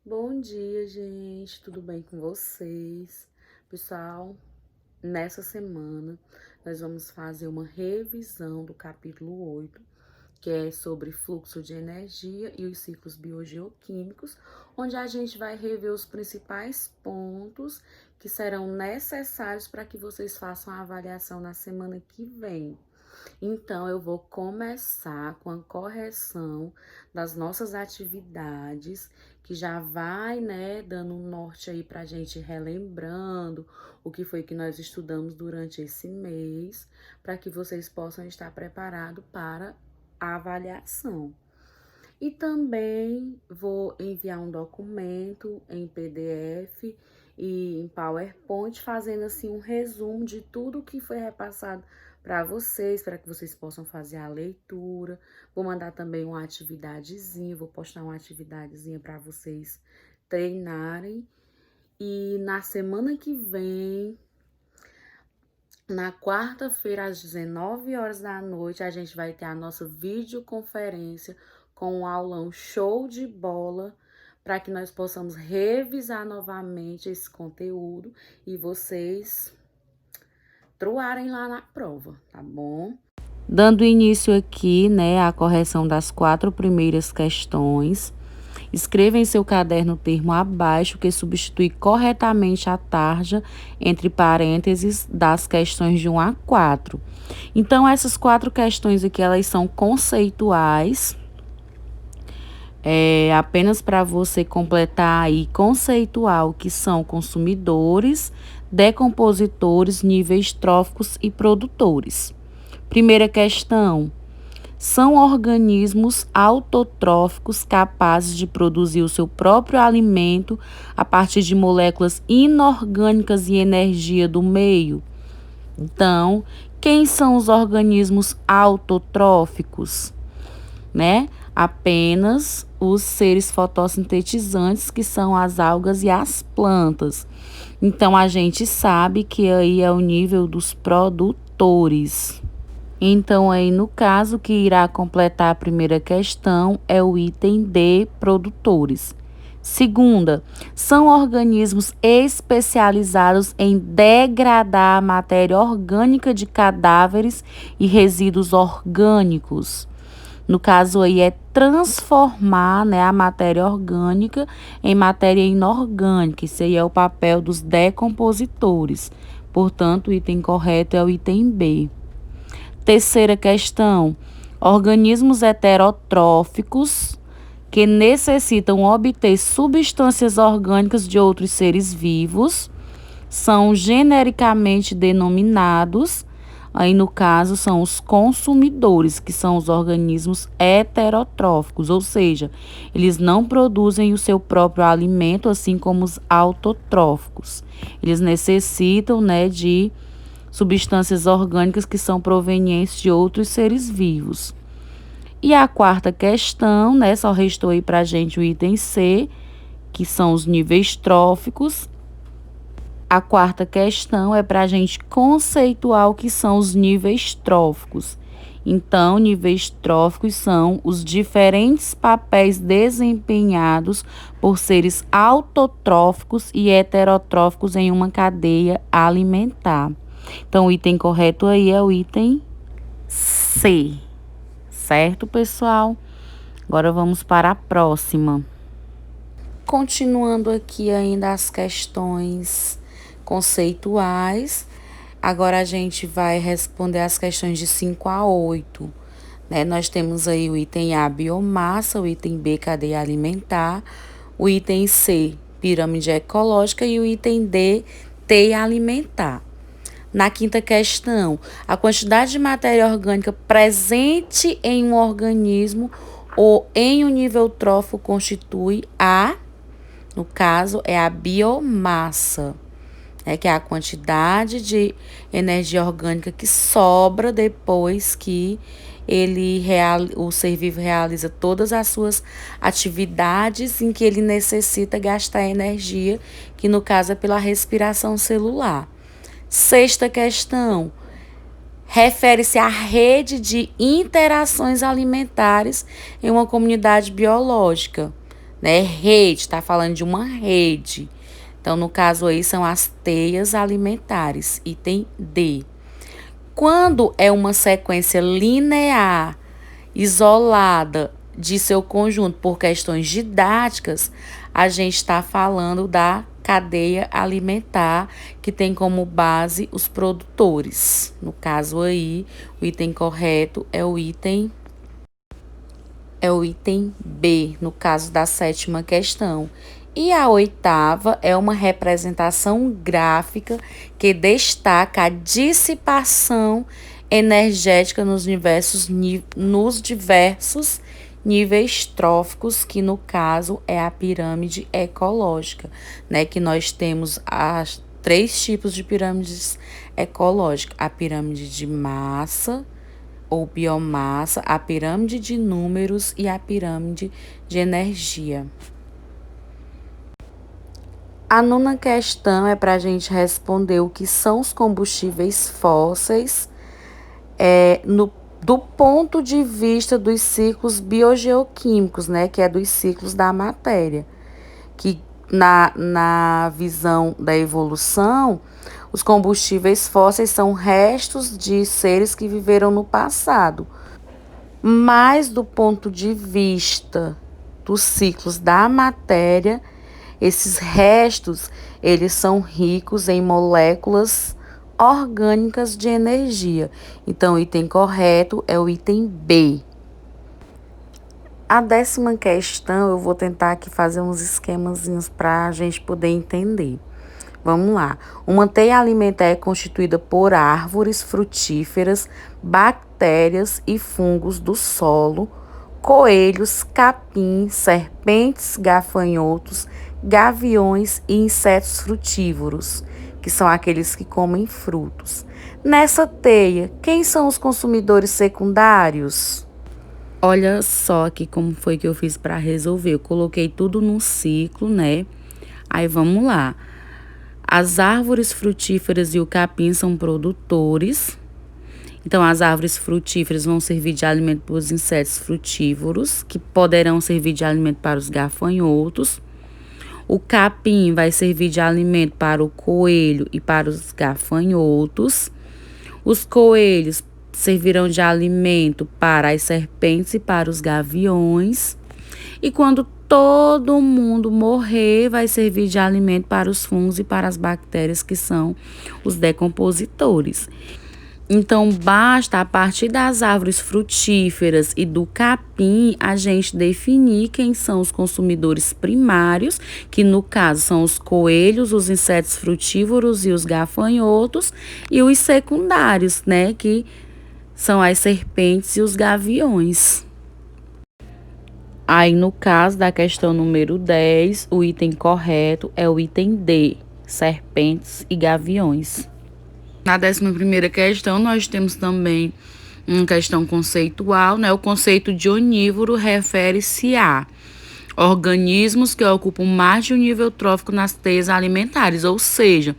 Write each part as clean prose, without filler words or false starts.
Bom dia, gente. Tudo bem com vocês? Pessoal, nessa semana nós vamos fazer uma revisão do capítulo 8, que é sobre fluxo de energia e os ciclos biogeoquímicos, onde a gente vai rever os principais pontos que serão necessários para que vocês façam a avaliação na semana que vem. Então, eu vou começar com a correção das nossas atividades, que já vai, né, dando um norte aí para a gente relembrando o que foi que nós estudamos durante esse mês, para que vocês possam estar preparados para a avaliação. E também vou enviar um documento em PDF e em PowerPoint, fazendo assim um resumo de tudo que foi repassado para vocês, para que vocês possam fazer a leitura. Vou mandar também uma atividadezinha, vou postar uma atividadezinha para vocês treinarem. E na semana que vem, na quarta-feira, às 19 horas da noite, a gente vai ter a nossa videoconferência com um aulão show de bola, para que nós possamos revisar novamente esse conteúdo e vocês truarem lá na prova, tá bom? Dando início aqui, né, à correção das 4 primeiras questões. Escreva em seu caderno o termo abaixo que substitui corretamente a tarja entre parênteses das questões de 1 a 4. Então, essas 4 questões aqui, elas são conceituais. Apenas para você completar aí conceitual, que são consumidores, decompositores, níveis tróficos e produtores. Primeira questão. São organismos autotróficos capazes de produzir o seu próprio alimento a partir de moléculas inorgânicas e energia do meio. Então, quem são os organismos autotróficos? Né? Apenas os seres fotossintetizantes, que são as algas e as plantas. Então, a gente sabe que aí é o nível dos produtores. Então, aí no caso que irá completar a primeira questão é o item D, produtores. Segunda, são organismos especializados em degradar a matéria orgânica de cadáveres e resíduos orgânicos. No caso aí é transformar, né, a matéria orgânica em matéria inorgânica. Esse aí é o papel dos decompositores. Portanto, o item correto é o item B. Terceira questão, organismos heterotróficos que necessitam obter substâncias orgânicas de outros seres vivos são genericamente denominados, aí no caso são os consumidores, que são os organismos heterotróficos, ou seja, eles não produzem o seu próprio alimento, assim como os autotróficos. Eles necessitam, né, de substâncias orgânicas que são provenientes de outros seres vivos. E a quarta questão, né, só restou aí para a gente o item C, que são os níveis tróficos. A quarta questão é para a gente conceituar o que são os níveis tróficos. Então, níveis tróficos são os diferentes papéis desempenhados por seres autotróficos e heterotróficos em uma cadeia alimentar. Então, o item correto aí é o item C, certo, pessoal? Agora vamos para a próxima. Continuando aqui ainda as questões conceituais, agora a gente vai responder as questões de 5 a 8. Né? Nós temos aí o item A, biomassa, o item B, cadeia alimentar, o item C, pirâmide ecológica e o item D, teia alimentar. Na quinta questão, a quantidade de matéria orgânica presente em um organismo ou em um nível trófico constitui no caso, é a biomassa, né, que é a quantidade de energia orgânica que sobra depois que o ser vivo realiza todas as suas atividades em que ele necessita gastar energia, que no caso é pela respiração celular. Sexta questão, refere-se à rede de interações alimentares em uma comunidade biológica. né? Rede, está falando de uma rede. Então, no caso aí, são as teias alimentares, item D. Quando é uma sequência linear, isolada de seu conjunto por questões didáticas, a gente está falando da cadeia alimentar, que tem como base os produtores. No caso aí, o item correto é o item B, no caso da sétima questão. E a oitava é uma representação gráfica que destaca a dissipação energética nos diversos níveis tróficos, que no caso é a pirâmide ecológica, né? Que nós temos as 3 tipos de pirâmides ecológicas: a pirâmide de massa ou biomassa, a pirâmide de números e a pirâmide de energia. A nona questão é para a gente responder o que são os combustíveis fósseis do ponto de vista dos ciclos biogeoquímicos, né, que é dos ciclos da matéria, que na visão da evolução, os combustíveis fósseis são restos de seres que viveram no passado. Mas do ponto de vista dos ciclos da matéria, esses restos, eles são ricos em moléculas orgânicas de energia. Então, o item correto é o item B. A 10ª questão, eu vou tentar aqui fazer uns esquemazinhos para a gente poder entender. Vamos lá. Uma teia alimentar é constituída por árvores frutíferas, bactérias e fungos do solo, coelhos, capins, serpentes, gafanhotos, gaviões e insetos frutívoros, que são aqueles que comem frutos. Nessa teia, quem são os consumidores secundários? Olha só aqui como foi que eu fiz para resolver. Eu coloquei tudo num ciclo, né? Aí vamos lá. As árvores frutíferas e o capim são produtores. Então, as árvores frutíferas vão servir de alimento para os insetos frutívoros, que poderão servir de alimento para os gafanhotos. O capim vai servir de alimento para o coelho e para os gafanhotos. Os coelhos servirão de alimento para as serpentes e para os gaviões. E quando todo mundo morrer, vai servir de alimento para os fungos e para as bactérias, que são os decompositores. Então, basta, a partir das árvores frutíferas e do capim, a gente definir quem são os consumidores primários, que no caso são os coelhos, os insetos frutívoros e os gafanhotos, e os secundários, né, que são as serpentes e os gaviões. Aí, no caso da questão número 10, o item correto é o item D, serpentes e gaviões. Na 11ª questão, nós temos também uma questão conceitual, né? O conceito de onívoro refere-se a organismos que ocupam mais de um nível trófico nas teias alimentares, ou seja,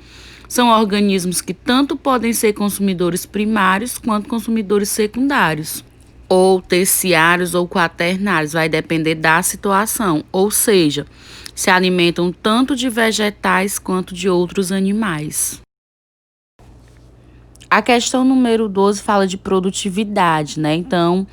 são organismos que tanto podem ser consumidores primários quanto consumidores secundários, ou terciários ou quaternários, vai depender da situação, ou seja, se alimentam tanto de vegetais quanto de outros animais. A questão número 12 fala de produtividade, né? Então,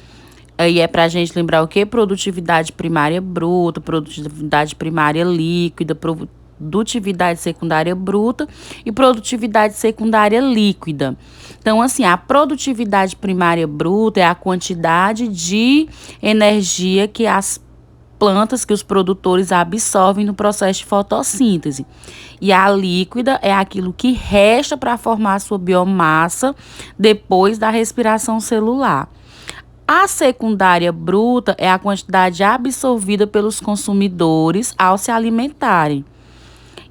aí é para a gente lembrar o que? Produtividade primária bruta, produtividade primária líquida, produtividade secundária bruta e produtividade secundária líquida. Então, assim, a produtividade primária bruta é a quantidade de energia que as plantas, que os produtores absorvem no processo de fotossíntese. E a líquida é aquilo que resta para formar a sua biomassa depois da respiração celular. A secundária bruta é a quantidade absorvida pelos consumidores ao se alimentarem.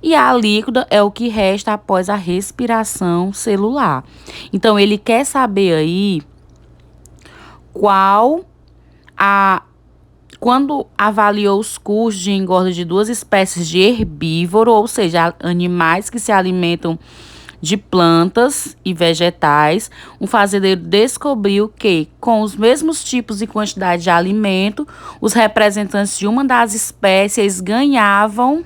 E a líquida é o que resta após a respiração celular. Então, ele quer saber aí quando avaliou os custos de engorda de 2 espécies de herbívoro, ou seja, animais que se alimentam de plantas e vegetais, um fazendeiro descobriu que, com os mesmos tipos e quantidade de alimento, os representantes de uma das espécies ganhavam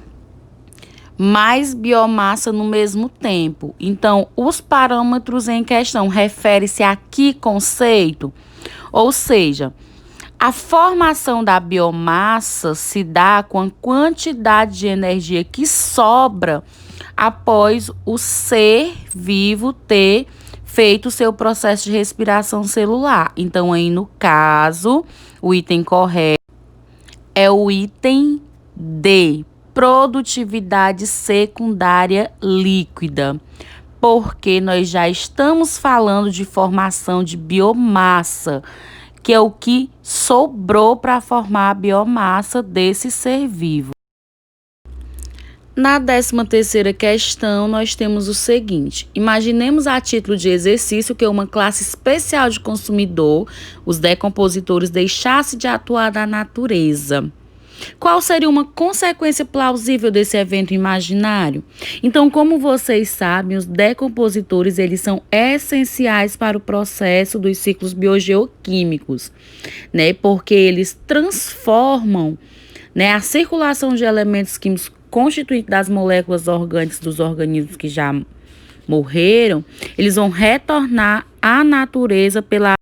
mais biomassa no mesmo tempo. Então, os parâmetros em questão referem-se a que conceito? Ou seja, a formação da biomassa se dá com a quantidade de energia que sobra após o ser vivo ter feito o seu processo de respiração celular. Então, aí no caso, o item correto é o item D, produtividade secundária líquida, porque nós já estamos falando de formação de biomassa, que é o que sobrou para formar a biomassa desse ser vivo. Na 13ª questão, nós temos o seguinte: imaginemos a título de exercício que uma classe especial de consumidor, os decompositores, deixasse de atuar na natureza. Qual seria uma consequência plausível desse evento imaginário? Então, como vocês sabem, os decompositores eles são essenciais para o processo dos ciclos biogeoquímicos, né? Porque eles transformam, né, a circulação de elementos químicos constituintes das moléculas orgânicas dos organismos que já morreram, eles vão retornar à natureza pela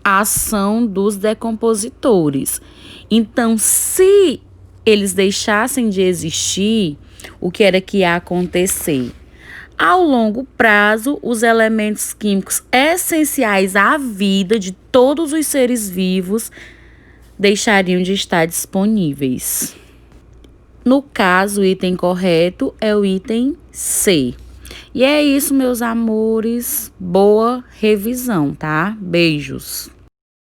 ação dos decompositores. Então, se eles deixassem de existir, o que era que ia acontecer? Ao longo prazo, os elementos químicos essenciais à vida de todos os seres vivos deixariam de estar disponíveis. No caso, o item correto é o item C. E é isso, meus amores. Boa revisão, tá? Beijos.